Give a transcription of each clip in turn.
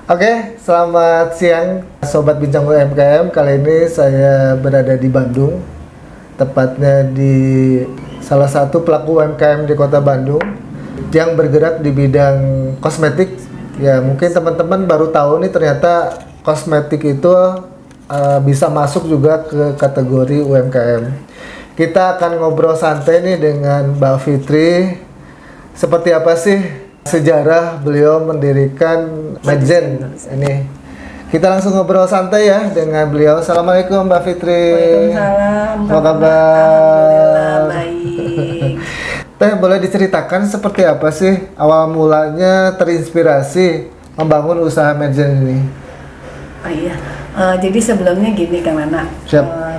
Oke, selamat siang Sobat Bincang UMKM. Kali ini saya berada di Bandung, tepatnya di salah satu pelaku UMKM di kota Bandung yang bergerak di bidang kosmetik. Ya, mungkin teman-teman baru tahu nih ternyata kosmetik itu bisa masuk juga ke kategori UMKM. Kita akan ngobrol santai nih dengan Mbak Fitri. Seperti apa sih sejarah beliau mendirikan Medzen ini? Kita langsung ngobrol santai ya dengan beliau. Assalamualaikum Mbak Fitri. Waalaikumsalam. Apa kabar? Alhamdulillah baik. Teh, boleh diceritakan seperti apa sih awal mulanya terinspirasi membangun usaha Medzen ini? Oh iya. Jadi sebelumnya gini Kang Nana.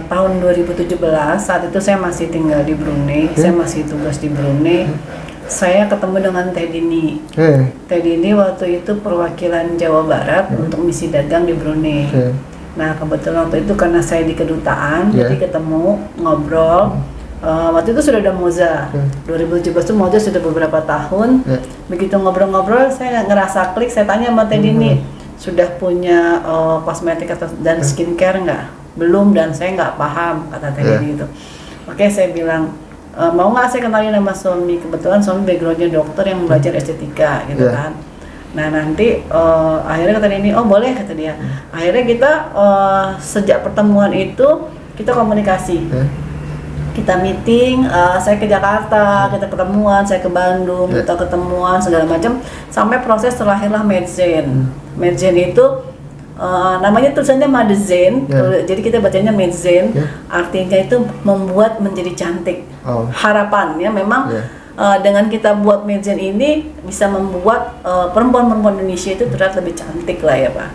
Tahun 2017 saat itu saya masih tinggal di Brunei. Saya masih tugas di Brunei. Saya ketemu dengan Teh Dini. Teh Dini waktu itu perwakilan Jawa Barat untuk misi dagang di Brunei. Nah kebetulan waktu itu karena saya di kedutaan, jadi ketemu, ngobrol. Waktu itu sudah ada Moza. 2017 itu Moza sudah beberapa tahun. Begitu ngobrol-ngobrol, saya ngerasa klik. Saya tanya sama Teh Dini, sudah punya kosmetik dan skincare nggak? Belum, dan saya nggak paham, kata Teh Dini itu. Oke, saya bilang, mau nggak saya kenalin sama suami? Kebetulan suami backgroundnya dokter yang belajar estetika gitu kan. Nah nanti akhirnya kata ini, oh boleh, kata dia. Akhirnya kita sejak pertemuan itu kita komunikasi, kita meeting, saya ke Jakarta, kita ketemuan, saya ke Bandung, kita ketemuan segala macam, sampai proses terlahirlah Medzen. Medzen itu namanya tulisannya Madzen, jadi kita bacanya Medzen, artinya itu membuat menjadi cantik. Harapannya memang dengan kita buat Medzen ini bisa membuat perempuan-perempuan Indonesia itu terlihat lebih cantik lah ya Pak.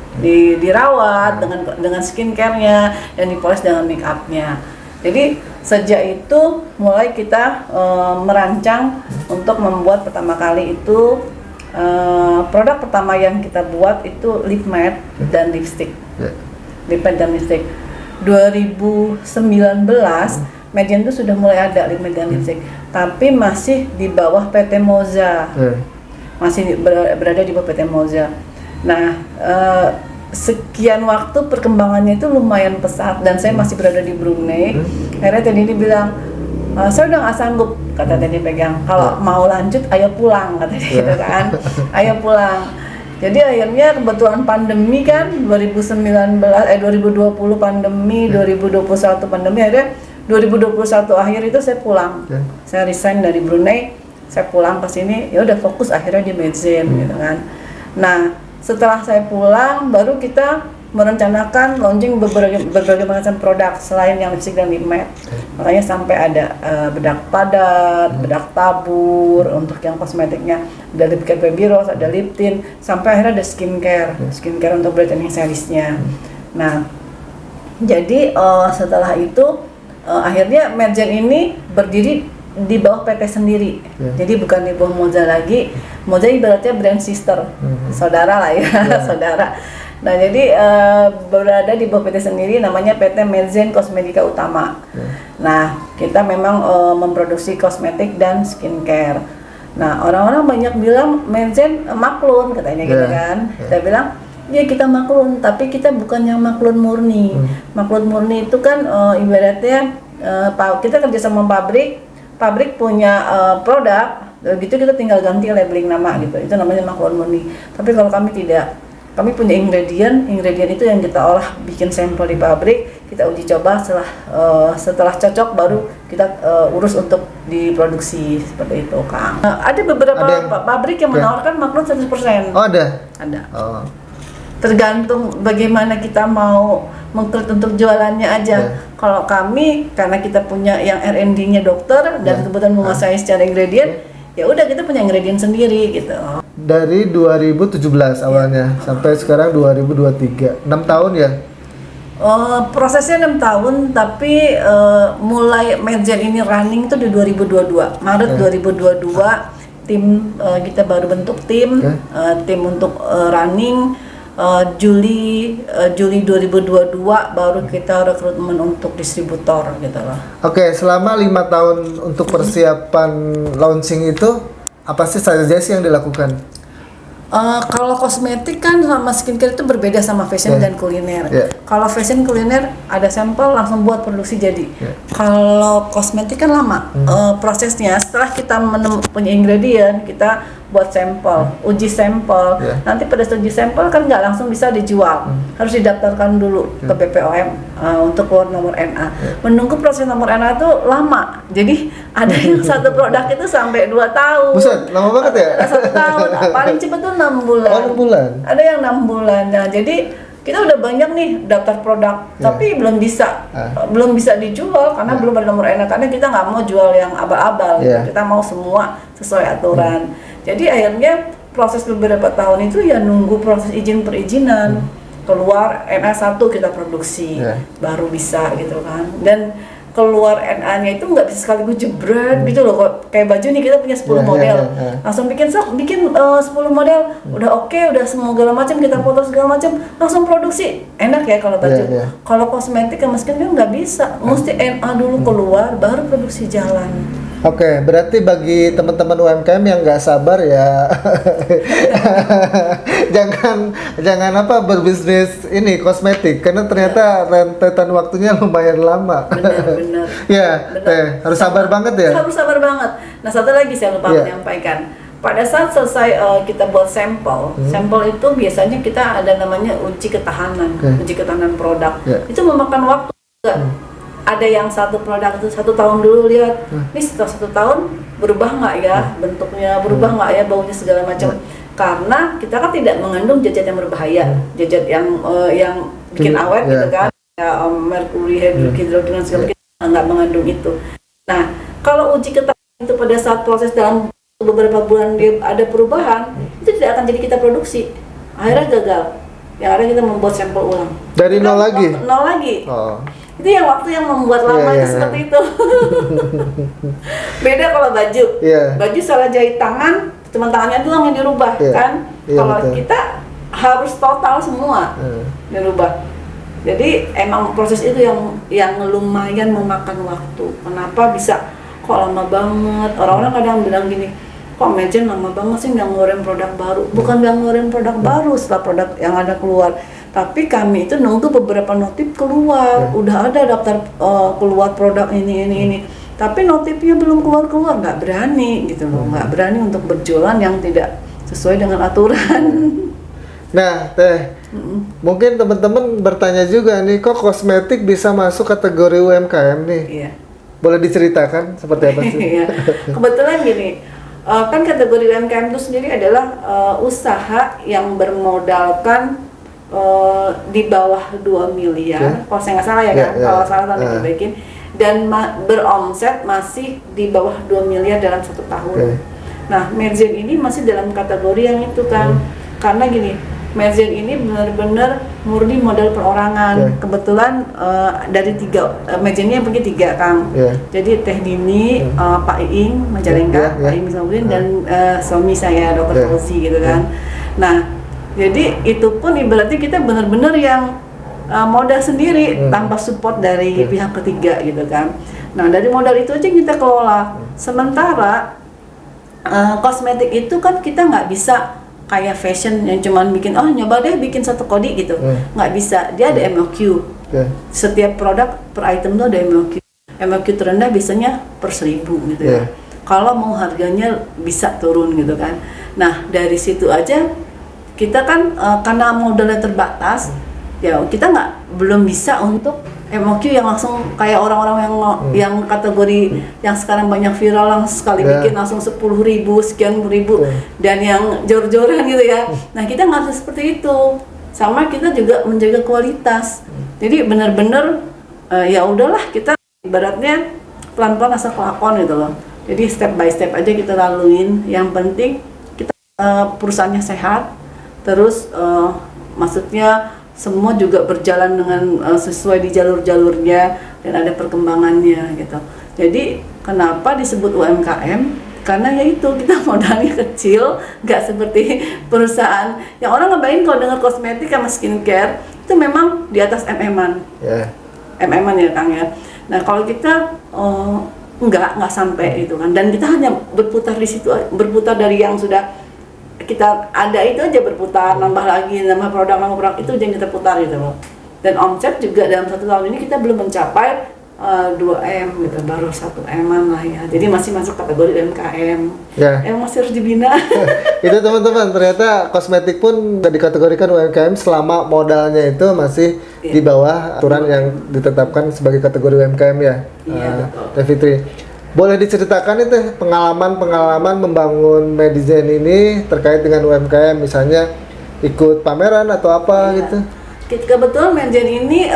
Dirawat dengan skincare-nya dan dipoles dengan make up-nya. Jadi sejak itu mulai kita merancang untuk membuat pertama kali itu produk pertama yang kita buat itu lip matte dan lipstick. Lip matte dan lipstick. 2019 Medzen itu sudah mulai ada lip matte dan lipstick, tapi masih di bawah PT Moza. Masih berada di bawah PT Moza. Nah, sekian waktu perkembangannya itu lumayan pesat dan saya masih berada di Brunei. Akhirnya Teh Dini bilang, saya udah nggak sanggup, kata Teh Dini pegang. Kalau mau lanjut, ayo pulang, kata dia gitu kan. Ayo pulang. Jadi akhirnya kebetulan pandemi kan, 2020 pandemi, 2021 pandemi, akhirnya 2021 akhir itu saya pulang. Saya resign dari Brunei, saya pulang ke sini, ya udah fokus akhirnya di Medzen gitu kan. Nah, setelah saya pulang, baru kita merencanakan launching berbagai macam produk selain yang lipstick dan lip matte. Makanya sampai ada bedak padat, bedak tabur untuk yang kosmetiknya, ada lip care baby rose, ada lip tint, sampai akhirnya ada skincare untuk brightening seriesnya. Nah, jadi setelah itu akhirnya Medzen ini berdiri di bawah PT sendiri, jadi bukan di bawah Moza lagi. Moza ibaratnya brand sister, saudara lah ya, saudara. Nah jadi berada di bawah PT sendiri, namanya PT Medzen Kosmetika Utama. Nah kita memang memproduksi kosmetik dan skincare. Nah orang-orang banyak bilang Medzen maklun katanya gitu kan. Kita bilang ya kita maklun, tapi kita bukan yang maklun murni. Maklun murni itu kan ibaratnya kita kerja sama pabrik punya produk, gitu kita tinggal ganti labeling nama gitu. Itu namanya maklun murni. Tapi kalau kami tidak. Kami punya ingredient itu yang kita olah, bikin sampel di pabrik, kita uji coba, setelah cocok baru kita urus untuk diproduksi seperti itu, Kang. Ada beberapa pabrik yang menawarkan maklun 100%. Oh, ada? Ada. Tergantung bagaimana kita mau mengkrit untuk jualannya aja. Kalau kami, karena kita punya yang R&D-nya dokter dan kebetulan menguasai secara ingredient, ya udah kita punya ingredient sendiri gitu. Dari 2017 awalnya sampai sekarang 2023, 6 tahun ya? Prosesnya 6 tahun, tapi mulai Medzen ini running itu di 2022, Maret 2022. Tim kita baru bentuk tim untuk running. Juli 2022 baru kita rekrutmen untuk distributor gitu loh. Oke, selama 5 tahun untuk persiapan launching itu apa sih saja sih yang dilakukan? Kalau kosmetik kan sama skincare itu berbeda sama fashion dan kuliner. Kalau fashion kuliner ada sampel langsung buat produksi jadi. Kalau kosmetik kan lama prosesnya. Setelah kita punya ingredient, kita buat sampel, uji sampel. Nanti pada saat uji sampel kan nggak langsung bisa dijual, harus didaftarkan dulu ke BPOM untuk keluar nomor NA. Menunggu proses nomor NA itu lama. Jadi ada yang satu produk itu sampai 2 tahun. Buset, lama banget ya? 1 tahun, paling cepat tuh 6 bulan. Oh, 6 bulan. Ada yang 6 bulan. Nah, jadi kita udah banyak nih daftar produk, tapi belum bisa dijual karena belum ada nomor NA. Karena kita nggak mau jual yang abal-abal, kita mau semua sesuai aturan. Jadi akhirnya proses beberapa tahun itu ya nunggu proses izin perizinan, keluar NA1 kita produksi, baru bisa gitu kan. Dan keluar NA-nya itu nggak bisa sekaligus jebret gitu loh. Kok kayak baju nih kita punya 10 model, langsung bikin 10 model, udah oke, udah segala macam kita foto segala macam, langsung produksi. Enak ya kalau baju. Kalau kosmetik sama skincare nggak bisa, mesti NA dulu keluar, baru produksi jalan. Oke, berarti bagi teman-teman UMKM yang nggak sabar ya, jangan berbisnis ini kosmetik, karena ternyata rentetan waktunya lumayan lama. Benar. Ya, Teh, harus sabar banget ya. Harus sabar banget. Nah, satu lagi saya lupa menyampaikan. Pada saat selesai kita buat sampel itu biasanya kita ada namanya uji ketahanan, uji ketahanan produk. Itu memakan waktu juga. Ada yang satu produk itu 1 tahun dulu lihat, nih setelah 1 tahun berubah nggak ya bentuknya, berubah nggak ya baunya segala macam. Karena kita kan tidak mengandung zat yang berbahaya, zat yang bikin awet gitu kan, ya merkuri, hidrogen segala macam nggak mengandung itu. Nah, kalau uji ketahanan itu pada saat proses dalam beberapa bulan dia ada perubahan, itu tidak akan jadi kita produksi. Akhirnya gagal. Yang akhirnya kita membuat sampel ulang. Dari nol lagi? Nol lagi. Oh. Itu yang waktu yang membuat lama itu seperti itu. Beda kalau baju. Baju salah jahit tangan, cuma tangannya doang yang dirubah kan. Kalau kita harus total semua dirubah. Jadi emang proses itu yang lumayan memakan waktu. Kenapa bisa kok lama banget? Orang-orang kadang bilang gini, kok Majen lama banget sih nggak ngeluarin produk baru. Bukan nggak ngeluarin produk baru setelah produk yang ada keluar, tapi kami itu nunggu beberapa notif keluar. Udah ada daftar keluar produk ini. Tapi notifnya belum keluar, nggak berani gitu loh, nggak berani untuk berjualan yang tidak sesuai dengan aturan. Nah, Teh, mungkin teman-teman bertanya juga nih, kok kosmetik bisa masuk kategori UMKM nih? Iya. Boleh diceritakan seperti apa sih? Iya. Kebetulan gini, kan kategori UMKM itu sendiri adalah usaha yang bermodalkan di bawah 2 miliar, kalau saya nggak salah ya kan, kalau salah nanti diperbaikin, dan beromset masih di bawah 2 miliar dalam 1 tahun. Nah, Majen ini masih dalam kategori yang itu kan, karena gini, Majen ini benar-benar murni modal perorangan. Kebetulan dari 3 Majennya yang pergi 3 Kang. Jadi Teh Dini, Pak Iing Majalengka, Pak Iing Misaludin, dan suami saya Dr. Fauzi gitu kan. Nah, jadi itu pun ibaratnya kita benar-benar yang modal sendiri tanpa support dari pihak ketiga gitu kan. Nah, dari modal itu aja kita kelola. Sementara kosmetik itu kan kita nggak bisa kayak fashion yang cuman bikin nyoba deh bikin 1 kodi gitu, nggak bisa. Dia ada MOQ. Setiap produk per item tuh ada MOQ. MOQ terendah biasanya per 1.000 gitu ya. Kalau mau harganya bisa turun gitu kan. Nah, dari situ aja kita kan karena modalnya terbatas, ya kita belum bisa untuk MOQ yang langsung kayak orang-orang yang kategori yang sekarang banyak viral yang sekali bikin langsung 10.000 sekian ribu dan yang jor-joran gitu ya. Nah, kita nggak harus seperti itu. Sama kita juga menjaga kualitas. Jadi benar-benar ya udahlah, kita ibaratnya pelan-pelan asal kelakon gitu loh. Jadi step by step aja kita laluin. Yang penting kita perusahaannya sehat. Terus maksudnya semua juga berjalan dengan sesuai di jalur-jalurnya dan ada perkembangannya gitu. Jadi kenapa disebut UMKM? Karena ya itu, kita modalnya kecil, nggak seperti perusahaan yang orang ngebayangin kalau dengar kosmetik sama skincare itu memang di atas MM-an. MM-an ya Kang ya. Nah, kalau kita nggak sampai itu kan, dan kita hanya berputar di situ, berputar dari yang sudah kita ada itu aja berputar, nambah lagi, nambah produk itu aja yang kita putar gitu loh. Dan omset juga dalam 1 tahun ini kita belum mencapai 2M gitu, baru 1M-an lah ya. Jadi masih masuk kategori UMKM. Ya. Emang masih harus dibina. Itu teman-teman, ternyata kosmetik pun dikategorikan UMKM selama modalnya itu masih di bawah aturan yang ditetapkan sebagai kategori UMKM ya. Iya, Teh Fitri. Boleh diceritakan itu pengalaman membangun Medizen ini terkait dengan UMKM, misalnya ikut pameran atau apa gitu? Kebetulan Medizen ini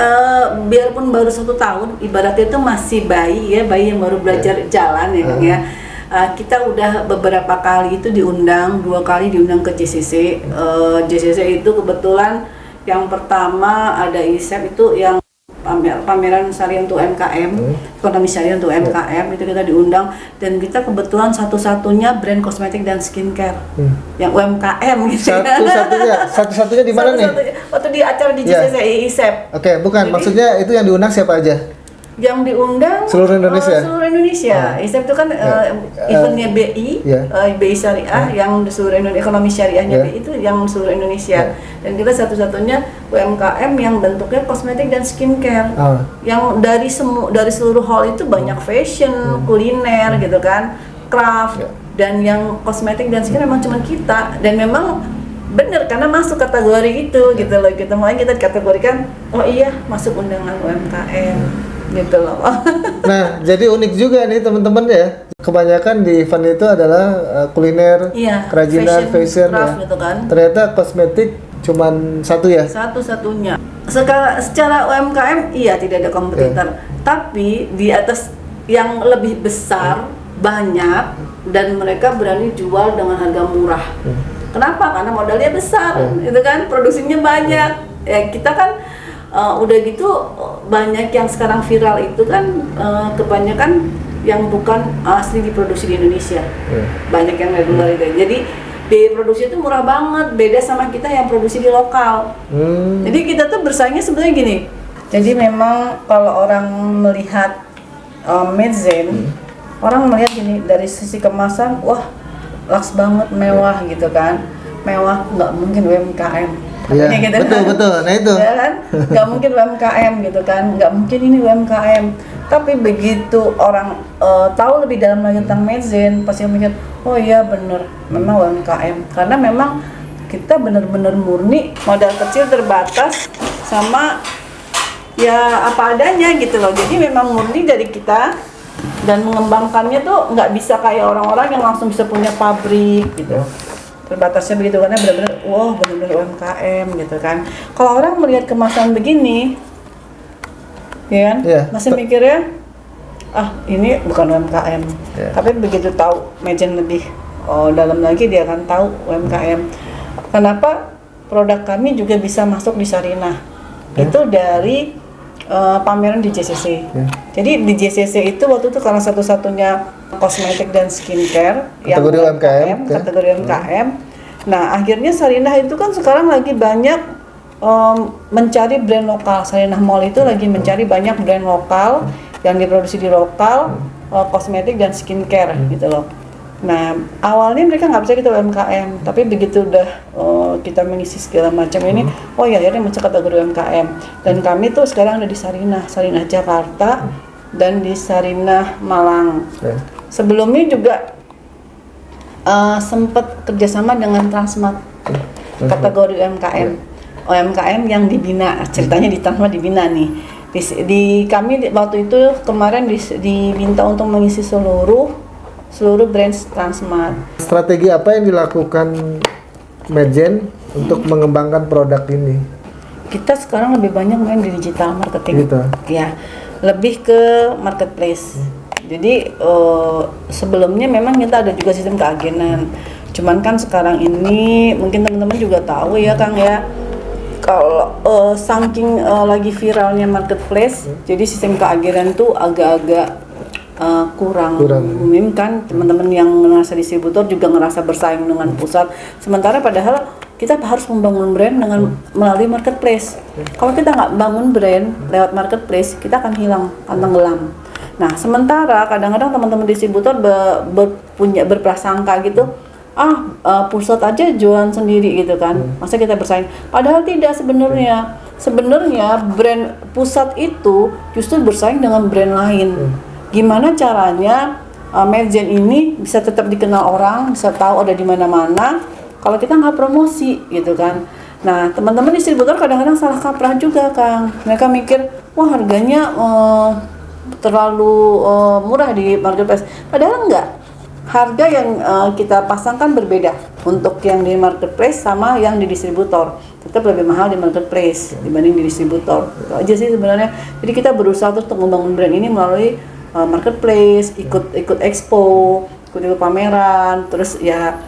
biarpun baru 1 tahun, ibaratnya itu masih bayi ya, bayi yang baru belajar jalan ya Kang ya. Kita udah beberapa kali itu diundang, 2 kali diundang ke JCC. JCC itu kebetulan yang pertama ada ISEP itu yang pameran syariah untuk UMKM, ekonomi syariah untuk UMKM, itu kita diundang, dan kita kebetulan satu-satunya brand kosmetik dan skincare yang UMKM gitu. Satu-satunya di mana nih? Waktu di acara di JCC ISEP. Oke, bukan. Jadi, maksudnya itu yang diundang siapa aja? Yang diundang seluruh Indonesia. Seluruh Indonesia. ISEP itu kan eventnya BI, BI Syariah yang di seluruh Indonesia, ekonomi syariahnya BI itu yang seluruh Indonesia. Dan kita satu-satunya UMKM yang bentuknya kosmetik dan skincare. Yang dari seluruh hall itu banyak fashion, kuliner gitu kan, craft, dan yang kosmetik dan skincare memang cuma kita. Dan memang bener karena masuk kategori itu gitu loh. Makanya kita kategorikan, oh iya masuk undangan UMKM. Gitu loh. Nah, jadi unik juga nih teman-teman ya. Kebanyakan di event itu adalah kuliner, kerajinan, fashion ya. Gitu kan. Ternyata kosmetik cuman satu ya. Satu-satunya. Secara UMKM iya tidak ada kompetitor. Tapi di atas yang lebih besar banyak dan mereka berani jual dengan harga murah. Kenapa? Karena modalnya besar, gitu kan. Produksinya banyak. Ya kita kan udah gitu banyak yang sekarang viral itu kan kebanyakan yang bukan asli diproduksi di Indonesia. Banyak yang regular itu. Jadi biaya produksi itu murah banget, beda sama kita yang produksi di lokal. Jadi kita tuh bersaingnya sebenarnya gini. Jadi memang kalau orang melihat Medizen, orang melihat gini dari sisi kemasan, wah laks banget, mewah gitu kan. Mewah, nggak mungkin UMKM. Iya, gitu betul. Nah itu. Ya kan? Nggak mungkin UMKM gitu kan, nggak mungkin ini UMKM. Tapi begitu orang tahu lebih dalam lagi tentang Medizen, pasti mikir, oh iya bener, memang UMKM. Karena memang kita bener-bener murni, modal kecil terbatas, sama ya apa adanya gitu loh. Jadi memang murni dari kita, dan mengembangkannya tuh nggak bisa kayak orang-orang yang langsung bisa punya pabrik gitu. Terbatasnya begitu karena benar-benar benar-benar UMKM gitu kan. Kalau orang melihat kemasan begini ya kan, masih mikirnya ini bukan UMKM. Tapi begitu tahu Medizen lebih dalam lagi, dia akan tahu UMKM. Kenapa produk kami juga bisa masuk di Sarinah? Itu dari pameran di JCC. Jadi di JCC itu waktu itu karena satu-satunya kosmetik dan skincare kategori UMKM, kategori UMKM. Nah, akhirnya Sarinah itu kan sekarang lagi banyak mencari brand lokal. Sarinah Mall itu lagi mencari banyak brand lokal yang diproduksi di lokal, kosmetik dan skincare gitu loh. Nah, awalnya mereka nggak percaya kita UMKM, tapi begitu udah kita mengisi segala macam ini, akhirnya masuk kategori UMKM. Dan kami tuh sekarang ada di Sarinah Jakarta dan di Sarinah Malang. Sebelumnya juga sempat kerjasama dengan Transmart, kategori UMKM. UMKM yang dibina, ceritanya di Transmart dibina nih. Di kami waktu itu kemarin diminta untuk mengisi seluruh brand Transmart. Strategi apa yang dilakukan Medizen untuk mengembangkan produk ini? Kita sekarang lebih banyak main di digital marketing. Gitu. Ya, lebih ke marketplace. Jadi sebelumnya memang kita ada juga sistem keagenan. Cuman kan sekarang ini mungkin teman-teman juga tahu ya Kang ya. Kalau saking lagi viralnya marketplace, jadi sistem keagenan tuh agak-agak kurang. Mungkin kan teman-teman yang ngerasa distributor juga ngerasa bersaing dengan pusat. Sementara padahal kita harus membangun brand dengan melalui marketplace. Kalau kita nggak bangun brand lewat marketplace, kita akan hilang, akan tenggelam. Nah, sementara kadang-kadang teman-teman distributor berprasangka gitu, pusat aja jualan sendiri gitu kan, masa kita bersaing? Padahal tidak sebenarnya. Sebenarnya brand pusat itu justru bersaing dengan brand lain. Gimana caranya Medzen ini bisa tetap dikenal orang, bisa tahu ada di mana-mana kalau kita nggak promosi gitu kan. Nah, teman-teman distributor kadang-kadang salah kaprah juga, Kang. Mereka mikir, wah harganya terlalu murah di marketplace. Padahal enggak. Harga yang kita pasangkan berbeda untuk yang di marketplace sama yang di distributor. Tetap lebih mahal di marketplace dibanding di distributor. Itu aja sih sebenarnya. Jadi kita berusaha terus untuk membangun brand ini melalui marketplace, ikut expo, ikut pameran, terus ya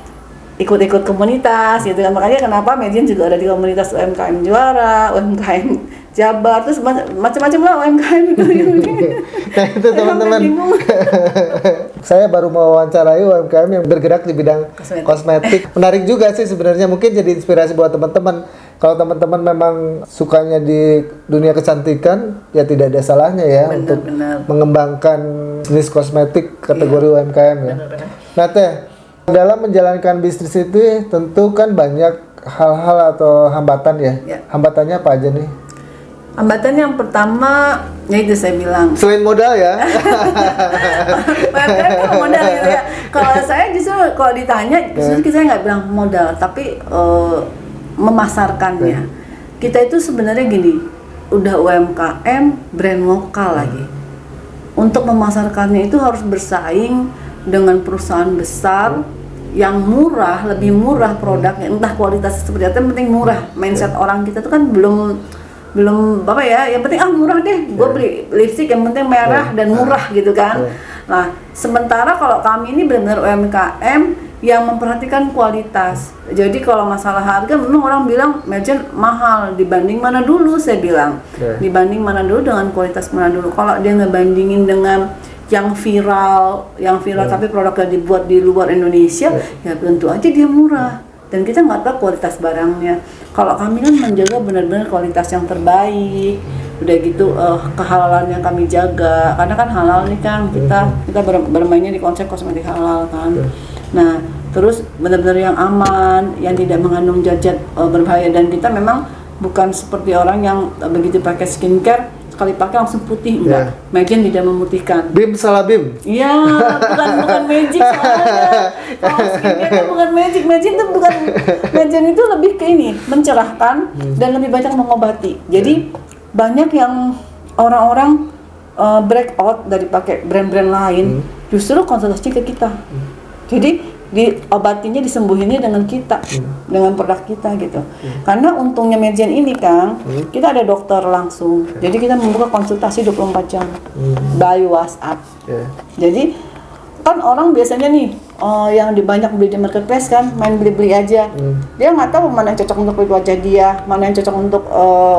ikut komunitas gitu kan. Makanya kenapa Medzen juga ada di komunitas UMKM Juara, UMKM Jabar, terus macam-macam lah UMKM itu. Nah itu teman-teman, saya baru mewawancarai UMKM yang bergerak di bidang kosmetik. Menarik juga sih sebenarnya, mungkin jadi inspirasi buat teman-teman. Kalau teman-teman memang sukanya di dunia kecantikan, ya tidak ada salahnya ya untuk mengembangkan jenis kosmetik kategori UMKM ya. Nah Teh, dalam menjalankan bisnis itu tentu kan banyak hal-hal atau hambatan ya. Hambatannya apa aja nih? Hambatan yang pertama, ya itu saya bilang. Selain modal ya. Modal gitu ya. Kalau saya justru kalau ditanya, justru saya nggak bilang modal, tapi memasarkannya. Kita itu sebenarnya gini, udah UMKM, brand lokal lagi. Untuk memasarkannya itu harus bersaing dengan perusahaan besar yang murah, lebih murah produknya, entah kualitasnya seperti apa, yang penting murah. Mindset orang kita itu kan belum apa ya, yang penting murah deh, gue beli lipstick yang penting merah dan murah gitu kan. Nah, sementara kalau kami ini benar-benar UMKM yang memperhatikan kualitas. Jadi kalau masalah harga, memang orang bilang Medzen mahal, dibanding mana dulu, saya bilang dibanding mana dulu dengan kualitas mana dulu. Kalau dia ngebandingin dengan yang viral tapi produknya dibuat di luar Indonesia, ya tentu aja dia murah. Dan kita nggak tahu kualitas barangnya. Kalau kami kan menjaga benar-benar kualitas yang terbaik. Udah gitu kehalalan yang kami jaga. Karena kan halal nih Kang, kita bermainnya di konsep kosmetik halal kan. Nah, terus benar-benar yang aman, yang tidak mengandung zat berbahaya, dan kita memang bukan seperti orang yang begitu pakai skincare sekali pakai langsung putih, enggak. Medzen tidak memutihkan. Bim salah Bim. Iya, bukan magic soalnya. Kalau skincare bukan magic, Medzen itu lebih ke ini, mencerahkan dan lebih banyak mengobati. Jadi banyak yang orang-orang breakout dari pakai brand-brand lain, justru konsultasi ke kita. Jadi diobatinya, disembuhinnya dengan kita, dengan produk kita gitu. Karena untungnya Medzen ini Kang, kita ada dokter langsung. Jadi kita membuka konsultasi 24 jam by WhatsApp. Jadi kan orang biasanya nih yang banyak beli di marketplace kan main beli-beli aja. Dia nggak tahu mana yang cocok untuk kulit wajah dia, mana yang cocok untuk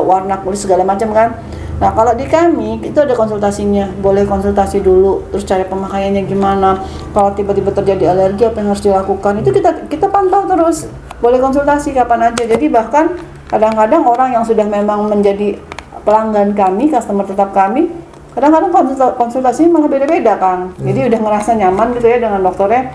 warna kulit segala macam kan. Nah kalau di kami itu ada konsultasinya, boleh konsultasi dulu, terus cara pemakaiannya gimana. Kalau tiba-tiba terjadi alergi apa yang harus dilakukan, itu kita pantau terus. Boleh konsultasi kapan aja. Jadi bahkan kadang-kadang orang yang sudah memang menjadi pelanggan kami, customer tetap kami, kadang-kadang konsultasinya malah beda-beda Kang. Jadi udah ngerasa nyaman gitu ya dengan dokternya.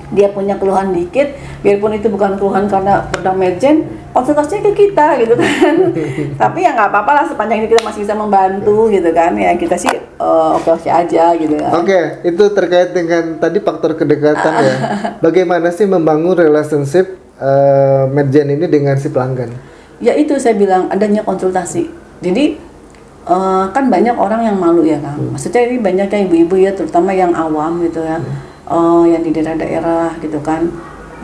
Dia punya keluhan dikit, biarpun itu bukan keluhan karena produk Medzen, konsultasinya ke kita gitu kan. Tapi ya nggak apa-apa lah, sepanjang ini kita masih bisa membantu gitu kan. Ya kita sih oke-oke aja gitu ya. Oke, itu terkait dengan tadi faktor kedekatan ya. Bagaimana sih membangun relationship Medzen ini dengan si pelanggan? Ya itu saya bilang adanya konsultasi. Jadi kan banyak orang yang malu ya Kang. Maksudnya ini banyak yang ibu-ibu ya, terutama yang awam gitu ya. Yang di daerah-daerah gitu kan,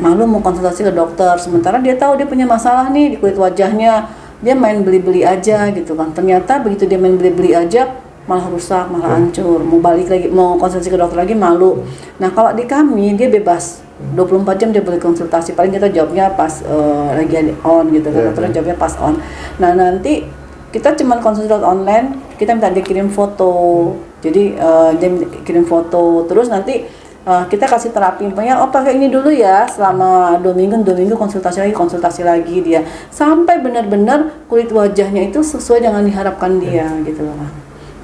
malu mau konsultasi ke dokter, sementara dia tahu dia punya masalah nih di kulit wajahnya, dia main beli-beli aja gitu kan. Ternyata begitu dia main beli-beli aja malah rusak, malah hancur, mau balik lagi, mau konsultasi ke dokter lagi malu. Nah kalau di kami dia bebas, 24 jam dia boleh konsultasi, paling kita jawabnya pas lagi on gitu kan, dokter jawabnya pas on. Nah nanti kita cuma konsultasi online, kita minta dia kirim foto, jadi dia kirim foto, terus nanti kita kasih terapi, pakai ini dulu ya selama 2 minggu konsultasi lagi dia, sampai benar-benar kulit wajahnya itu sesuai dengan diharapkan dia gitu loh.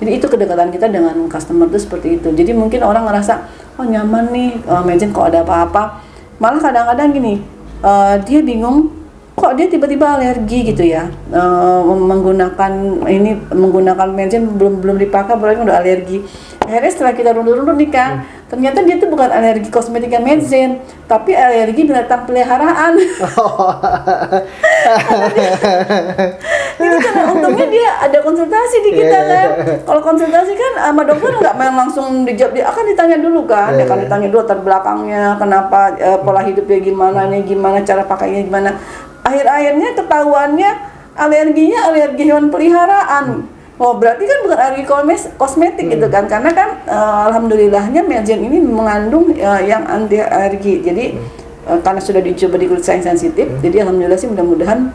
Jadi itu kedekatan kita dengan customer itu seperti itu. Jadi mungkin orang ngerasa oh nyaman nih Medzen, kalau ada apa-apa Malah kadang-kadang gini, dia bingung kok dia tiba-tiba alergi gitu ya, menggunakan medicine belum dipakai berarti udah alergi. Akhirnya setelah kita runduh-runduh nih Kang, ternyata dia tuh bukan alergi kosmetika medicine, tapi alergi binatang peliharaan. Itu karena untungnya dia ada konsultasi di kita kan. Kalau konsultasi kan sama dokter nggak main langsung dijawab, dia akan ditanya dulu kan, dia akan ditanya dulu latar belakangnya, kenapa, pola hidupnya gimana, cara pakainya gimana. Akhir-akhirnya ketahuannya alerginya alergi hewan peliharaan. Oh berarti kan bukan alergi kosmetik gitu kan, karena kan alhamdulillahnya Medgen ini mengandung yang anti alergi. Jadi karena sudah dicoba di kulit yang sensitif, jadi alhamdulillah sih mudah-mudahan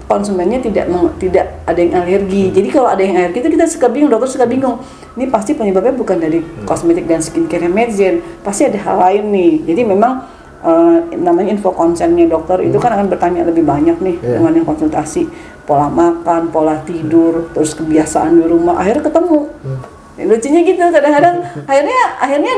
konsumennya tidak ada yang alergi. Jadi kalau ada yang alergi itu kita suka bingung, dokter suka bingung. Ini pasti penyebabnya bukan dari kosmetik dan skincare Medgen, pasti ada hal lain nih. Jadi memang namanya info konsennya dokter itu kan akan bertanya lebih banyak nih dengan yang konsultasi, pola makan, pola tidur, terus kebiasaan di rumah, akhirnya ketemu. Lucunya gitu kadang-kadang akhirnya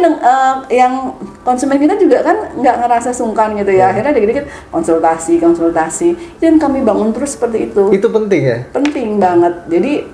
yang konsumen kita juga kan nggak ngerasa sungkan gitu ya, akhirnya dikit-dikit konsultasi dan kami bangun terus seperti itu. Itu penting ya? Penting banget. Jadi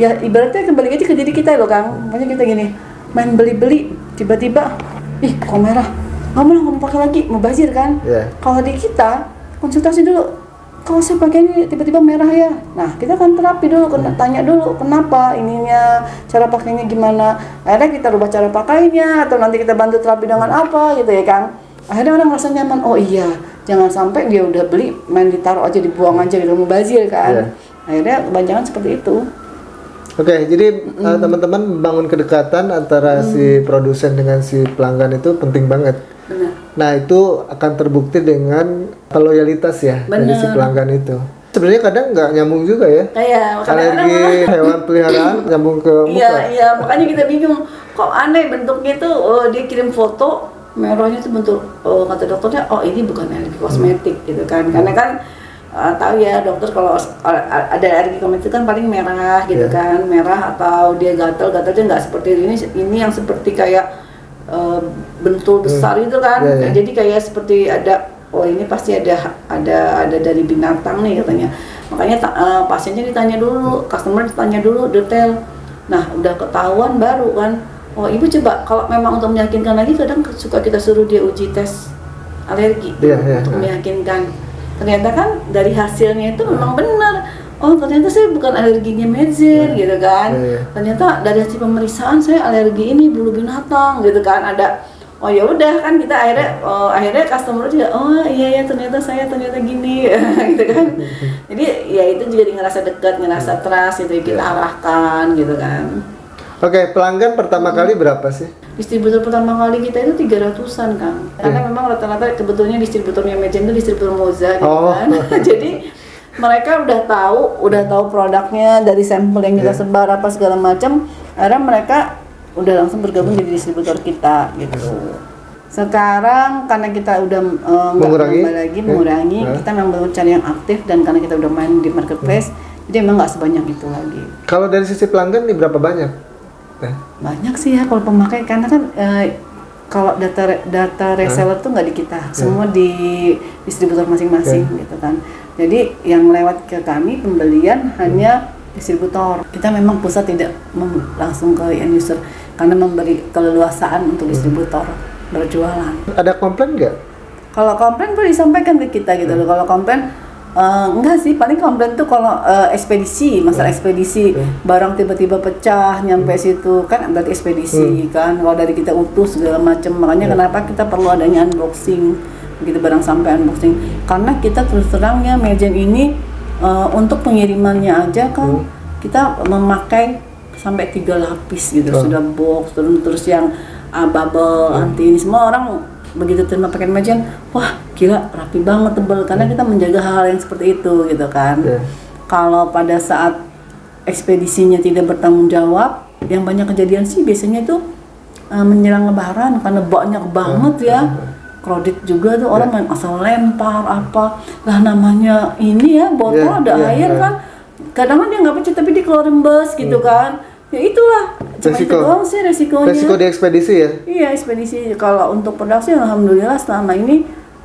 ya ibaratnya kembali aja ke diri kita loh Kang, makanya kita gini main beli-beli tiba-tiba kok merah, nggak mau pakai lagi, mubazir kan? Kalau di kita konsultasi dulu, kalau saya pakai ini tiba-tiba merah ya, nah kita kan terapi dulu, tanya dulu kenapa ininya, cara pakainya gimana, akhirnya kita rubah cara pakainya atau nanti kita bantu terapi dengan apa gitu ya Kang. Akhirnya orang merasa nyaman, oh iya jangan sampai dia udah beli main ditaruh aja, dibuang aja gitu, mubazir kan. Akhirnya kebanyakan seperti itu. Oke, jadi teman-teman membangun kedekatan antara si produsen dengan si pelanggan itu penting banget. Benar. Nah itu akan terbukti dengan loyalitas ya dari si pelanggan itu. Sebenarnya kadang nggak nyambung juga ya. Alergi hewan peliharaan nyambung ke muka. Iya, makanya kita bingung. Kok aneh bentuknya itu, dia kirim foto merahnya itu bentuk, kata dokternya, oh ini bukan alergi kosmetik gitu kan. Karena kan tahu ya dokter kalau ada alergi kosmetik kan paling merah gitu kan, merah atau dia gatal-gatalnya nggak seperti ini yang seperti kayak bentul besar itu kan. Jadi kayak seperti ada, oh ini pasti ada dari binatang nih katanya. Makanya pasiennya ditanya dulu, customer ditanya dulu detail. Nah udah ketahuan baru kan, oh ibu coba kalau memang untuk meyakinkan lagi, kadang suka kita suruh dia uji tes alergi untuk meyakinkan. Ternyata kan dari hasilnya itu memang benar. Oh ternyata saya bukan alerginya Medgen gitu kan. Ternyata dari hasil pemeriksaan saya alergi ini bulu binatang gitu kan. Ada, oh ya udah kan kita akhirnya customer juga, oh iya ternyata gini gitu kan. Jadi ya itu juga ngerasa dekat, ngerasa trust itu kita arahkan gitu kan. Oke, pelanggan pertama kali berapa sih? Distributor pertama kali kita itu 300-an Kang. Karena memang rata-rata kebetulannya distributornya Medgen itu distributor Moza gitu kan. Jadi mereka udah tahu produknya dari sampel yang kita sebar apa segala macam. Akhirnya mereka udah langsung bergabung jadi distributor kita gitu. Sekarang karena kita udah mengurangi, kita memang baru cari yang aktif, dan karena kita udah main di marketplace, jadi memang nggak sebanyak itu lagi. Kalau dari sisi pelanggan nih berapa banyak? Banyak sih ya kalau pemakai, karena kan kalau data reseller tuh nggak di kita, semua di distributor masing-masing gitu kan. Jadi yang lewat ke kami pembelian hanya distributor. Kita memang pusat tidak langsung ke end user karena memberi keleluasaan untuk distributor berjualan. Ada komplain nggak? Kalau komplain boleh disampaikan ke kita gitu loh. Kalau komplain enggak sih, paling komplain tuh kalau ekspedisi, masalah ekspedisi, barang tiba-tiba pecah nyampe situ kan berarti ekspedisi kan. Kalau dari kita utuh segala macam, makanya kenapa kita perlu adanya unboxing, begitu barang sampai unboxing. Karena kita terus terangnya Medgen ini untuk pengirimannya aja kan kita memakai sampai 3 lapis gitu, sudah box terus yang bubble anti ini, semua orang begitu terima paket Medgen, wah gila rapi banget, tebel, karena kita menjaga hal yang seperti itu gitu kan. Kalau pada saat ekspedisinya tidak bertanggung jawab, yang banyak kejadian sih biasanya itu menjelang lebaran karena banyak banget ya. Kredit juga tuh orang main asal lempar apa lah, namanya ini ya botol ada air kan, kadang-kadang dia nggak pecah tapi dikeluarin bus gitu kan. Ya itulah Cuma itu doang sih resikonya. Resiko di ekspedisi ya? Iya, ekspedisi. Kalau untuk produksi alhamdulillah selama ini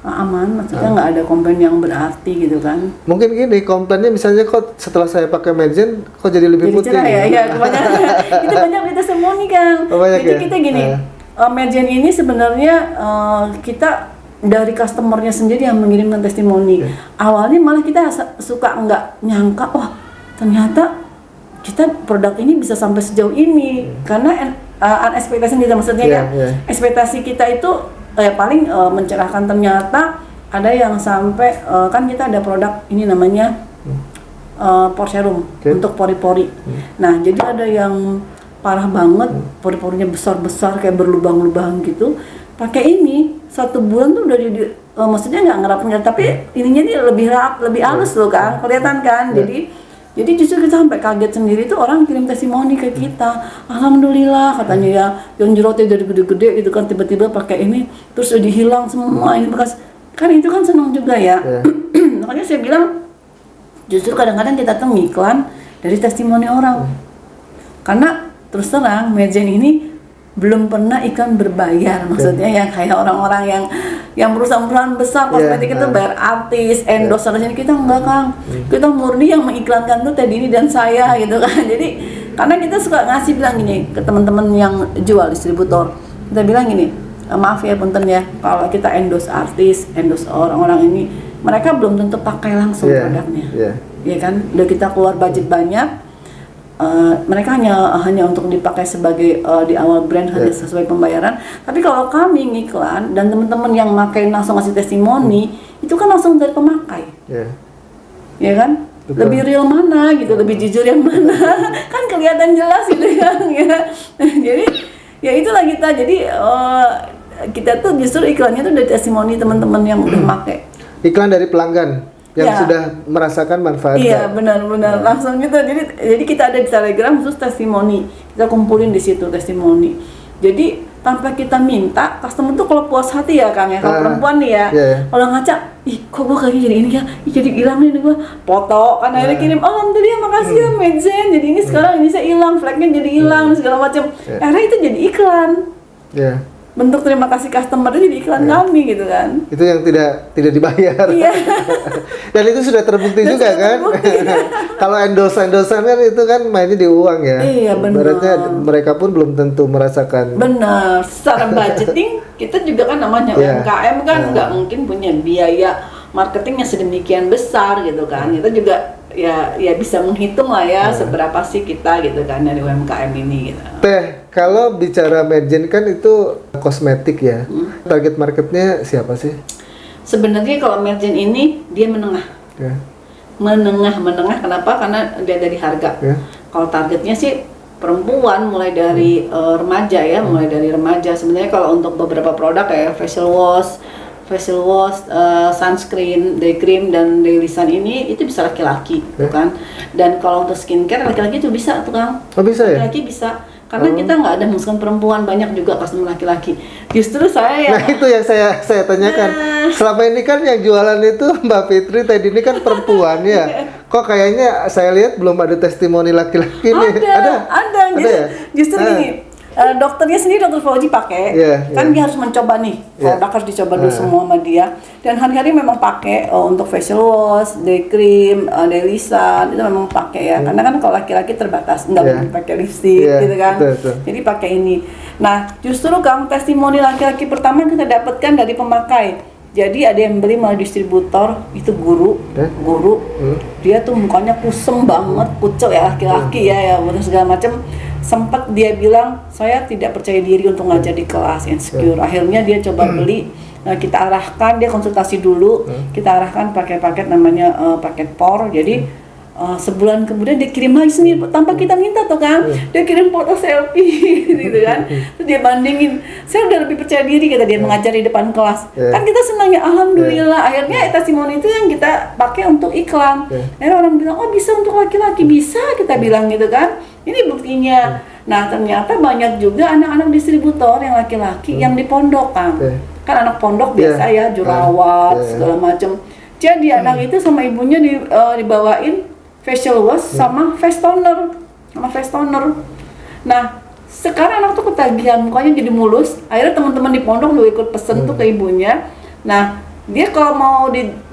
aman, maksudnya nggak ada komplain yang berarti gitu kan. Mungkin gini, komplainnya misalnya kok setelah saya pakai Medzen kok jadi lebih putih. Cerah ya, iya kebanyakan. Itu banyak di testimoni kan. Jadi kita gini, Medzen ini sebenarnya kita dari customernya sendiri yang mengirimkan testimoni. Awalnya malah kita suka nggak nyangka, wah ternyata kita produk ini bisa sampai sejauh ini karena unexpected kita maksudnya kan ekspektasi kita itu paling mencerahkan, ternyata ada yang sampai kan kita ada produk ini namanya pore serum untuk pori-pori. Nah jadi ada yang parah banget, pori-porinya besar-besar kayak berlubang-lubang gitu, pakai ini 1 bulan tuh udah jadi maksudnya nggak ngerap tapi ininya nih lebih halus loh kan, kelihatan kan. Jadi justru kita sampai kaget sendiri tuh, orang kirim testimoni ke kita, alhamdulillah katanya ya, yang jerawatnya dari gede-gede gitu kan, tiba-tiba pakai ini terus udah hilang semua ini bekas, kan itu kan senang juga ya. Makanya saya bilang justru kadang-kadang kita tuh ngiklan dari testimoni orang, karena terus terang Medzen ini belum pernah iklan berbayar, maksudnya yang kayak orang-orang yang perusahaan-perusahaan besar kosmetik itu bayar artis, endorse ini, kita enggak Kang. Kita murni yang mengiklankan tuh Teh Dini dan saya gitu kan. Jadi karena kita suka ngasih bilang gini ke teman-teman yang jual distributor, kita bilang gini, maaf ya punten ya, kalau kita endorse artis, endorse orang-orang ini, mereka belum tentu pakai langsung produknya, ya kan? Udah kita keluar budget banyak. Mereka hanya untuk dipakai sebagai di awal brand, hanya sesuai pembayaran. Tapi kalau kami ngiklan dan teman-teman yang makai langsung ngasih testimoni, itu kan langsung dari pemakai, ya kan? Betul. Lebih real mana gitu, lebih jujur yang mana, kan kelihatan jelas gitu kan. Jadi ya itulah kita. Jadi kita tuh justru iklannya tuh dari testimoni teman-teman yang udah pakai. Iklan dari pelanggan yang sudah merasakan manfaat. Iya, benar-benar langsung gitu. Jadi kita ada di Telegram khusus testimoni. Kita kumpulin di situ testimoni. Jadi tanpa kita minta, customer tuh kalau puas hati ya Kang ya, kalau perempuan nih ya, kalau ngaca, ih kok gua kayaknya jadi ini ya, jadi hilang nih gua, foto, kan akhirnya kirim, alhamdulillah makasih ya Medzen, jadi ini sekarang ini saya hilang, flagnya jadi hilang segala macam. Akhirnya itu jadi iklan. Bentuk terima kasih customer itu jadi iklan kami gitu kan. Itu yang tidak dibayar. Iya. Dan itu sudah terbukti juga kan. Kalau endorse-endorsean kan itu kan mainnya di uang ya. Iya benar. Berarti mereka pun belum tentu merasakan. Benar. Secara budgeting kita juga kan namanya UMKM kan nggak mungkin punya biaya marketingnya sedemikian besar gitu kan. Kita juga ya bisa menghitung lah ya seberapa sih kita gitu kan dari UMKM ini gitu. Teh, kalau bicara Medzen kan itu kosmetik ya. Target marketnya siapa sih? Sebenarnya kalau Medzen ini dia menengah. Menengah kenapa? Karena dia dari harga. Kalau targetnya sih perempuan mulai dari remaja ya, mulai dari remaja. Sebenarnya kalau untuk beberapa produk kayak facial wash, sunscreen, day cream dan daily sun ini itu bisa laki-laki, tuh kan. Dan kalau untuk skincare laki-laki itu bisa tuh Kang. Oh bisa ya? Laki-laki bisa. Karena kita nggak ada masukan perempuan, banyak juga customer laki-laki. Justru saya Nah itu yang saya tanyakan. Selama ini kan yang jualan itu Mbak Fitri tadi ini kan perempuan ya. Kok kayaknya saya lihat belum ada testimoni laki-laki nih. Ada ya? Justru gini. Dokternya sendiri Dokter Fauzi pakai, kan dia harus mencoba nih, produk harus dicoba dulu semua sama dia. Dan hari-hari memang pakai untuk facial wash, day cream, daily sun itu memang pakai ya. Karena kan kalau laki-laki terbatas, nggak boleh pakai lipstick gitu kan. Jadi pakai ini. Nah justru Kang testimoni laki-laki pertama kita dapatkan dari pemakai. Jadi ada yang beli melalui distributor, itu guru, dia tuh mukanya kusem banget, pucuk ya laki-laki ya segala macam. Sempat dia bilang saya tidak percaya diri untuk ngajar di kelas, insecure. Akhirnya dia coba beli, kita arahkan, dia konsultasi dulu, kita arahkan pakai paket namanya paket POR. Jadi sebulan kemudian dia kirim lagi sendiri tanpa kita minta tuh kan, dia kirim foto selfie gitu kan, terus dia bandingin, saya udah lebih percaya diri kata dia mengajar di depan kelas. Kan kita senang ya, alhamdulillah. Akhirnya testimoni itu yang kita pakai untuk iklan. Akhirnya orang bilang, oh bisa untuk laki-laki, bisa kita bilang gitu kan. Ini buktinya. Nah ternyata banyak juga anak-anak distributor yang laki-laki yang di pondok Kang. Kan anak pondok biasa ya, jerawat segala macam. Jadi anak itu sama ibunya dibawain facial wash sama face toner. Nah Sekarang anak tuh ketagihan, mukanya jadi mulus. Akhirnya teman-teman di pondok juga ikut pesen tuh ke ibunya. Nah, dia kalau mau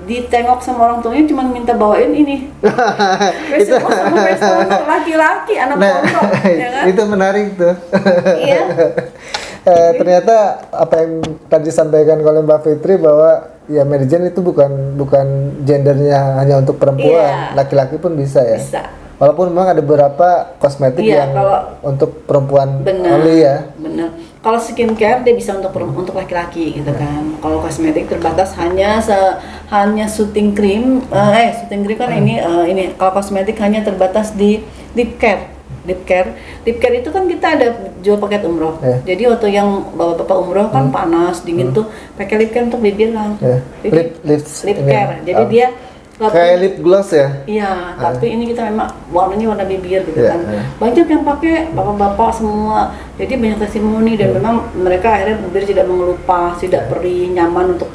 ditengok sama orang tuanya cuma minta bawain ini. Vespa sama Vespa untuk laki-laki anak pondok, ya kan? Itu menarik tuh. Iya. Ternyata apa yang tadi disampaikan oleh Mbak Fitri bahwa ya Mary Jane itu bukan gendernya hanya untuk perempuan, laki-laki pun bisa ya. Bisa. Walaupun memang ada beberapa kosmetik yang untuk perempuan only ya. Bener. Kalau skincare dia bisa untuk laki-laki gitu kan. Kalau kosmetik terbatas hanya shooting cream. Shooting cream kan ini. Kalau kosmetik hanya terbatas di lip care. Lip care itu kan kita ada jual paket umroh. Jadi waktu yang bapak-bapak umroh kan panas, dingin tuh pakai lip care untuk bibir kan. Jadi lip care. Jadi dia kayak lip gloss ya? Iya, tapi ini kita memang warnanya warna bibir gitu kan. Banyak yang pakai bapak-bapak semua. Jadi banyak testimoni dan memang mereka akhirnya bibir tidak mengelupas, tidak perih, nyaman untuk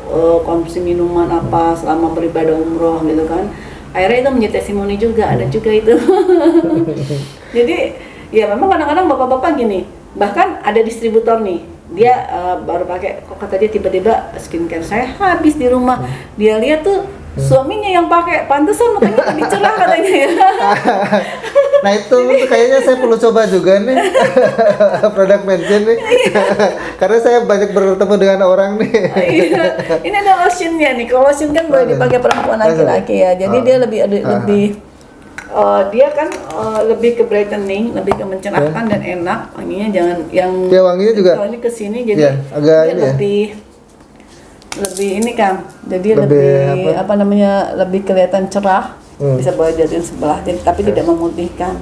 konsumsi minuman apa selama beribadah umroh gitu kan. Akhirnya itu menjadi testimoni juga, ada juga itu. Jadi ya memang kadang-kadang bapak-bapak gini, bahkan ada distributor nih, dia baru pakai, kok kata dia tiba-tiba skincare saya habis di rumah. Dia lihat tuh suaminya yang pakai, pantesan mukanya lebih cerah katanya ya. Nah itu kayaknya saya perlu coba juga nih produk Mary Jane nih. Karena saya banyak bertemu dengan orang nih. Ini ada lotionnya nih. Kalau lotion kan boleh dipakai perempuan laki-laki ya. Jadi dia lebih dia kan lebih ke brightening, lebih ke mencerahkan dan enak. Wanginya jangan yang wanginya juga. Kalau ini kesini jadi agak dia lebih ini kan. Jadi lebih lebih kelihatan cerah. Bisa bawa jadiin sebelah, tapi tidak memutihkan.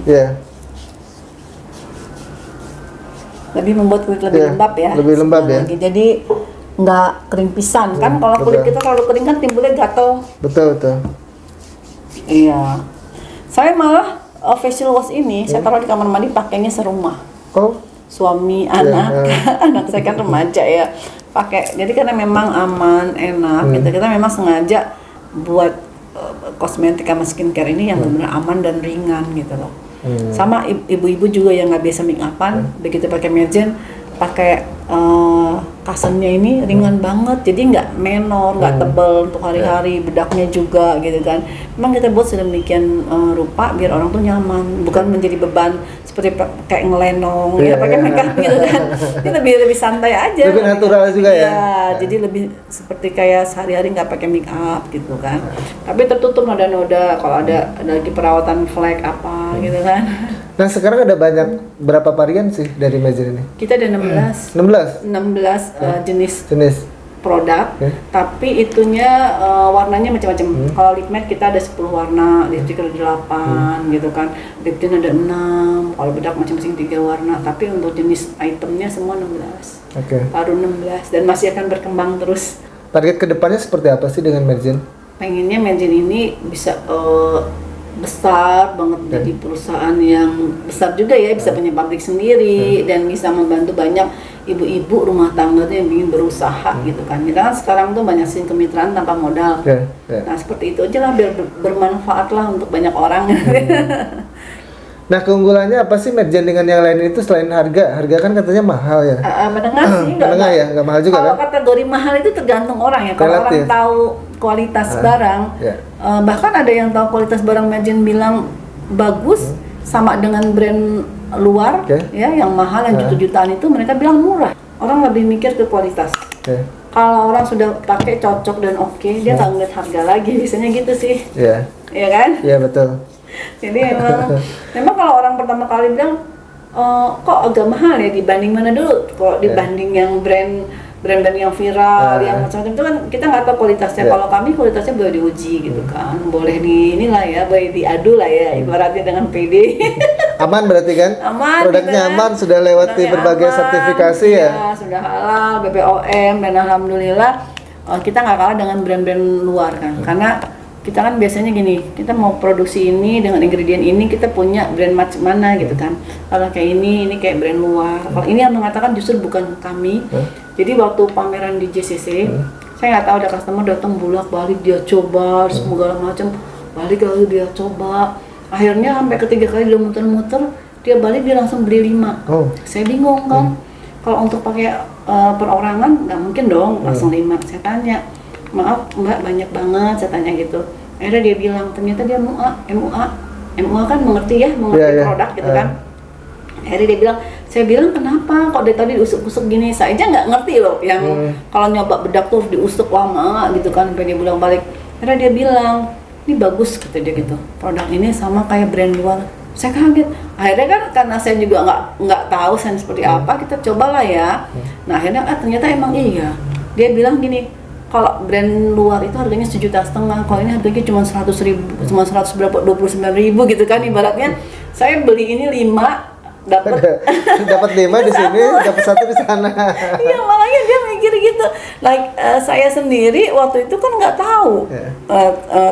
Lebih membuat kulit lebih lembab ya. Lebih lembab ya. Jadi nggak kering pisan kan? Kalau kulit kita terlalu kering kan timbulnya gatal. Betul. Iya. Saya malah facial wash ini saya taruh di kamar mandi pakainya serumah. Suami, anak saya kan remaja ya. Pakai. Jadi karena memang aman, enak. Kita memang sengaja buat kosmetik sama skincare ini yang benar-benar aman dan ringan gitu loh. Sama ibu-ibu juga yang nggak biasa make upan, begitu pakai Mary Jane, pakai kasennya ini ringan banget, jadi nggak menor, nggak tebal untuk hari-hari, bedaknya juga gitu kan. Memang kita buat sedemikian rupa biar orang tuh nyaman, bukan menjadi beban seperti kayak ngelenong ya pakai makeup gitu kan. Ini lebih santai aja. Lebih natural juga ya. Jadi lebih seperti kayak sehari-hari nggak pakai make up gitu kan. Tapi tertutup noda-noda kalau ada lagi perawatan flek apa gitu kan. Nah sekarang ada berapa varian sih dari Mary Jane ini? Kita ada 16 jenis produk, tapi itunya warnanya macam-macam. Kalau lip matte kita ada 10 warna, lipstick ada 8 gitu kan, lip tint ada 6, kalau bedak macam-macam 3 warna, tapi untuk jenis itemnya semua 16. Baru 16 dan masih akan berkembang terus. Target kedepannya seperti apa sih dengan Mary Jane? Pengennya Mary Jane ini bisa besar banget, jadi perusahaan yang besar juga ya, bisa punya pabrik sendiri dan bisa membantu banyak ibu-ibu rumah tangga tuh yang ingin berusaha gitu kan. Kita kan sekarang tuh banyak sih kemitraan tanpa modal. Nah seperti itu aja lah, biar bermanfaat lah untuk banyak orang. Nah keunggulannya apa sih Mary Jane dengan yang lain itu selain harga? Harga kan katanya mahal ya? Menengah sih, nggak mahal juga kan? Kalau kategori mahal itu tergantung orang ya. Kalau orang tahu kualitas barang, bahkan ada yang tahu kualitas barang Mary Jane bilang bagus sama dengan brand luar ya yang mahal yang juta-jutaan itu mereka bilang murah. Orang lebih mikir ke kualitas. Kalau orang sudah pakai cocok dan dia nggak ngeliat harga lagi, biasanya gitu sih. Iya kan? Iya betul. Jadi memang kalau orang pertama kali bilang kok agak mahal ya, dibanding mana dulu? Kalau dibanding yang brand yang viral, yang macam-macam itu kan kita nggak tahu kualitasnya. Kalau kami kualitasnya boleh diuji gitu kan, boleh boleh diadu lah ya, ibaratnya dengan PD. Aman berarti kan? Aman. Produknya aman, sudah lewati berbagai sertifikasi ya? Sudah halal, BPOM, dan alhamdulillah kita nggak kalah dengan brand-brand luar kan, karena kita kan biasanya gini, kita mau produksi ini dengan ingredient ini, kita punya brand macam mana gitu kan. Kalau kayak ini kayak brand luar. Kalau ini yang mengatakan justru bukan kami. Jadi waktu pameran di JCC, saya nggak tahu, ada customer datang bolak-balik, dia coba segala macam, balik lagi dia coba. Akhirnya sampai ketiga kali dia muter-muter, dia balik dia langsung beli 5. Oh. Saya bingung kan, kalau untuk pakai perorangan nggak mungkin dong langsung 5. Saya tanya, maaf mbak banyak banget, saya tanya gitu. Akhirnya dia bilang ternyata dia MUA kan mengerti produk gitu kan. Akhirnya dia bilang, saya bilang kenapa kok dari tadi diusuk-usuk gini, saya aja nggak ngerti loh yang kalau nyoba bedak tuh diusuk lama gitu kan sampai dia bilang balik. Akhirnya dia bilang, ini bagus kata dia gitu, produk ini sama kayak brand luar. Saya kaget. Akhirnya kan karena saya juga nggak tahu saya seperti apa, kita cobalah ya. Nah akhirnya ternyata emang iya. Dia bilang gini, kalau brand luar itu harganya 1,5 juta, kalau ini harganya cuma 100.000, cuma 129.000 gitu kan ibaratnya. Saya beli ini 5 dapat 5 di sini, dapat 1 di sana. Iya, makanya dia mikir gitu. Like saya sendiri waktu itu kan nggak tahu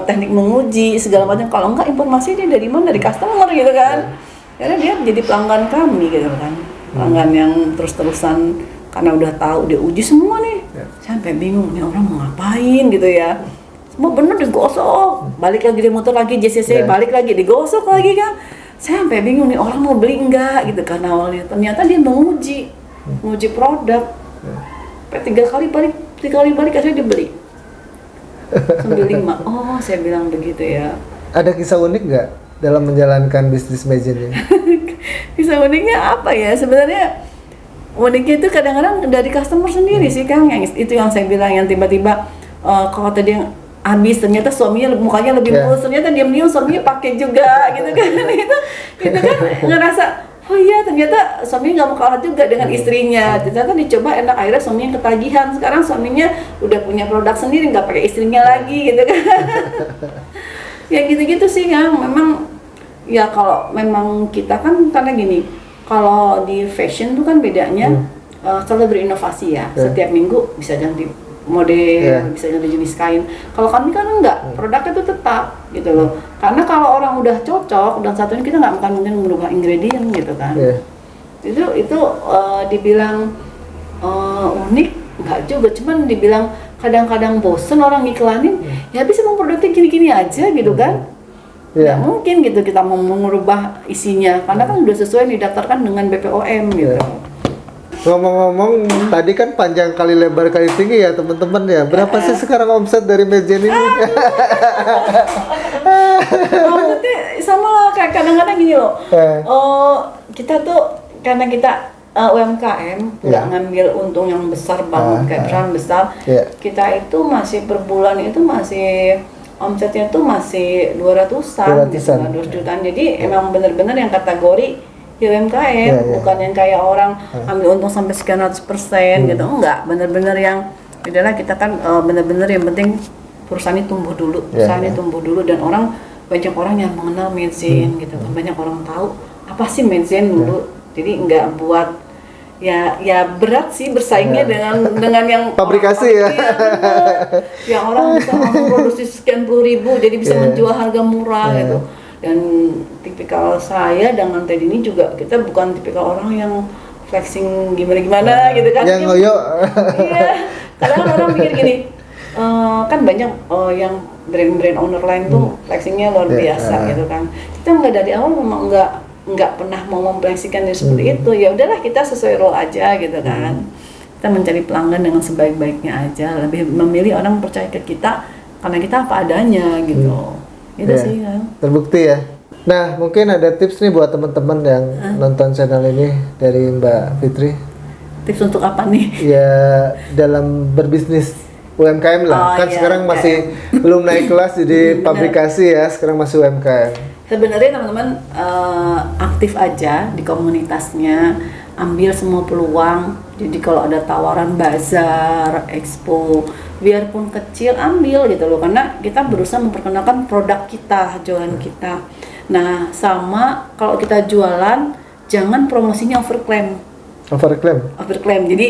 teknik menguji segala macam. Kalau nggak informasi dia dari mana, dari customer gitu kan. Karena dia menjadi pelanggan kami gitu kan, pelanggan yang terus-terusan karena udah tahu dia uji semua nih. Saya sampai bingung nih orang mau ngapain gitu ya. Semua bener digosok, balik lagi di motor lagi JCC, balik lagi digosok lagi kan. Saya sampai bingung nih orang mau beli enggak gitu kan awalnya. Ternyata dia menguji produk. Sampai 3 kali balik akhirnya dia beli. Sambil 5. Oh, saya bilang begitu ya. Ada kisah unik nggak dalam menjalankan bisnis meja ini? Kisah uniknya apa ya? Sebenarnya uniknya itu kadang-kadang dari customer sendiri sih Kang. Yang itu yang saya bilang, yang tiba-tiba kalau tadi yang habis ternyata suaminya mukanya lebih mulus, ternyata diam-diam suaminya pakai juga gitu kan. itu kan ngerasa oh iya ternyata suaminya nggak mau kalah juga dengan istrinya, ternyata dicoba enak, akhirnya suaminya ketagihan, sekarang suaminya udah punya produk sendiri nggak pakai istrinya lagi gitu kan. Ya gitu-gitu sih Kang. Memang ya kalau memang kita kan karena gini, kalau di fashion tuh kan bedanya selalu berinovasi ya. Setiap minggu bisa ganti model, bisa ganti jenis kain. Kalau kami kan enggak, produknya itu tetap gitu loh. Karena kalau orang udah cocok dan satunya kita nggak akan mungkin merubah ingredient gitu kan. Itu dibilang unik nggak juga, cuman dibilang kadang-kadang bosen orang iklanin. Ya habis emang produknya gini-gini aja gitu kan. Nggak mungkin gitu kita mau mengubah isinya karena kan udah sesuai didaftarkan dengan BPOM gitu. Ngomong-ngomong, tadi kan panjang kali lebar kali tinggi ya teman-teman ya. Berapa sih sekarang omset dari Mejen ini? Maksudnya sama lah, kayak kadang-kadang gini loh. Kita tuh karena kita UMKM nggak ngambil untung yang besar banget kayak perusahaan besar. Kita itu masih per bulan itu masih omsetnya tuh masih 200-an, 200 jutaan. Jadi emang bener-bener yang kategori UMKM, bukan yang kayak orang ambil untung sampai sekian ratus % gitu. Enggak, bener-bener yang adalah kita kan bener-bener yang penting perusahaan ini tumbuh dulu, dan banyak orang yang mengenal Mezen gitu kan, banyak orang tahu apa sih Mezen dulu. Jadi enggak buat ya berat sih bersaingnya dengan yang pabrikasi yang orang bisa memproduksi sekian puluh ribu jadi bisa menjual harga murah gitu. Dan tipikal saya dengan Ted ini juga kita bukan tipikal orang yang flexing gimana gitu kan. Yang ngoyo. Iya. Kadang orang pikir gini, kan banyak yang brand-brand owner lain tuh flexingnya luar biasa gitu kan. Kita nggak dari awal memang nggak pernah mau memflexikan seperti itu. Ya udahlah kita sesuai role aja gitu kan. Kita mencari pelanggan dengan sebaik-baiknya aja. Lebih memilih orang percaya ke kita karena kita apa adanya gitu. Itu sih kan. Terbukti ya. Nah, mungkin ada tips nih buat teman-teman yang nonton channel ini dari Mbak Fitri. Tips untuk apa nih? Ya, dalam berbisnis UMKM lah. Sekarang masih belum naik kelas jadi pabrikasi ya, sekarang masih UMKM. Sebenarnya teman-teman aktif aja di komunitasnya, ambil semua peluang. Jadi kalau ada tawaran bazar, expo, biarpun kecil ambil gitu loh, karena kita berusaha memperkenalkan produk kita, jualan kita. Nah, sama kalau kita jualan jangan promosinya overclaim. Jadi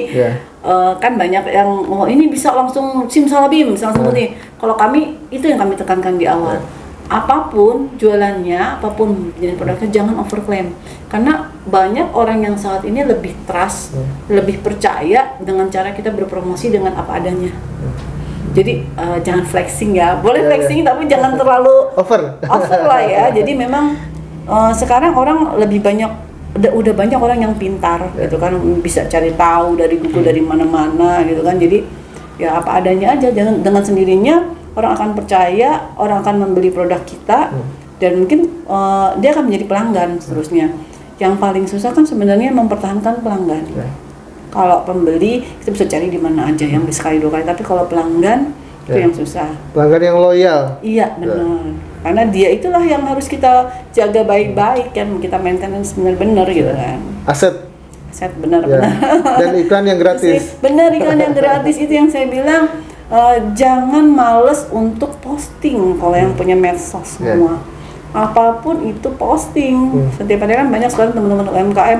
kan banyak yang ini bisa langsung simsalabim, langsung nih. Kalau kami itu yang kami tekankan di awal. Apapun jualannya, apapun jenis produknya jangan overclaim. Karena banyak orang yang saat ini lebih trust, lebih percaya dengan cara kita berpromosi dengan apa adanya. Jadi jangan flexing ya, boleh flexing tapi jangan terlalu over lah ya. Jadi memang sekarang orang lebih banyak udah banyak orang yang pintar gitu kan, bisa cari tahu dari Google dari mana-mana gitu kan. Jadi ya apa adanya aja, jangan dengan sendirinya orang akan percaya, orang akan membeli produk kita dan mungkin dia akan menjadi pelanggan seterusnya. Yang paling susah kan sebenarnya mempertahankan pelanggan. Kalau pembeli kita bisa cari di mana aja yang sekali 2 kali, tapi kalau pelanggan itu yang susah. Pelanggan yang loyal. Iya benar. Karena dia itulah yang harus kita jaga baik-baik kan, kita maintenance benar-benar gitu kan. Aset Benar-benar. Dan iklan yang gratis. Benar, iklan yang gratis itu yang saya bilang, jangan males untuk posting kalau yang punya medsos semua. Apapun itu posting. Setiap hari kan banyak sekali teman-teman UMKM,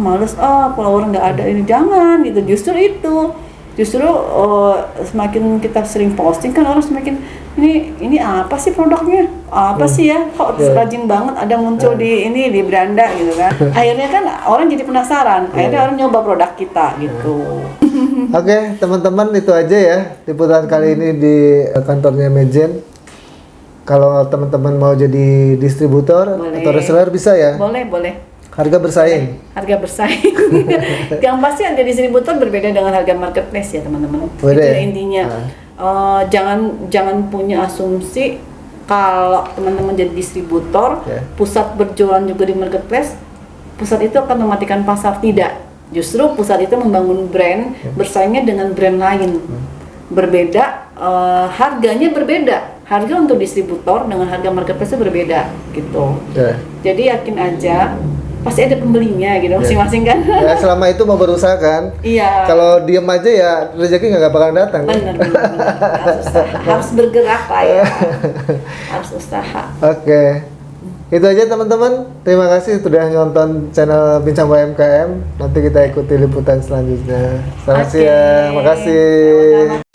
males follower nggak ada ini, jangan gitu. Justru semakin kita sering posting kan orang semakin ini apa sih produknya, apa sih ya, kok rajin banget ada muncul di beranda gitu kan. Akhirnya kan orang jadi penasaran, akhirnya orang nyoba produk kita gitu. Oke, teman-teman, itu aja ya liputan kali ini di kantornya Majen. Kalau teman-teman mau jadi distributor atau reseller bisa ya? Boleh. Harga bersaing. Yang pasti harga distributor berbeda dengan harga marketplace ya teman-teman. Itu intinya. Jangan punya asumsi kalau teman-teman jadi distributor, pusat berjualan juga di marketplace, pusat itu akan mematikan pasar. Tidak. Justru pusat itu membangun brand, bersaingnya dengan brand lain. Berbeda, harganya berbeda. Harga untuk distributor dengan harga marketplace itu berbeda gitu. Jadi yakin aja, pasti ada pembelinya gitu masing-masing kan. Ya selama itu mau berusaha kan. Iya. Kalau diem aja ya rezeki nggak bakalan datang. Benar. Harus bergerak lah ya. Harus usaha. Oke. Itu aja teman-teman. Terima kasih sudah nonton channel Bincang UMKM. Nanti kita ikuti liputan selanjutnya. Selamat siang. Makasih.